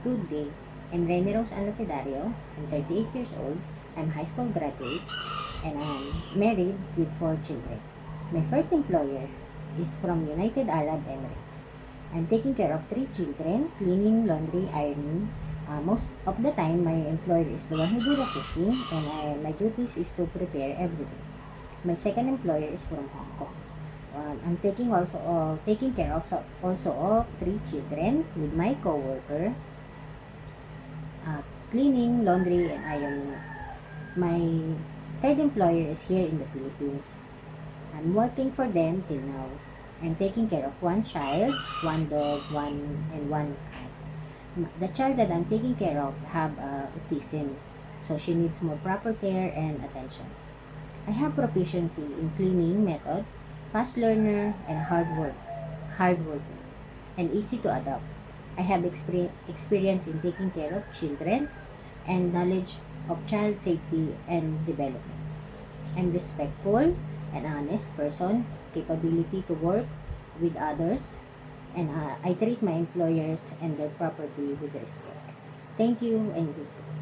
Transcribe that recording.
Good day. I'm Rene Rose Alopedario. I'm 38 years old. I'm high school graduate and I'm married with 4 children. My first employer is from United Arab Emirates. I'm taking care of 3 children, cleaning, laundry, ironing. Most of the time, my employer is the one who do the cooking and my duties is to prepare everything. My second employer is from Hong Kong. I'm taking care of also of 3 children with my coworker, cleaning, laundry, and ironing. My third employer is here in the Philippines. I'm working for them till now. I'm taking care of 1 child, 1 dog, one cat. The child that I'm taking care of have autism, so she needs more proper care and attention. I have proficiency in cleaning methods, fast learner, and hard worker, and easy to adopt. I have experience in taking care of children and knowledge of child safety and development. I'm respectful and honest person, capability to work with others, and I treat my employers and their property with respect. Thank you and good day.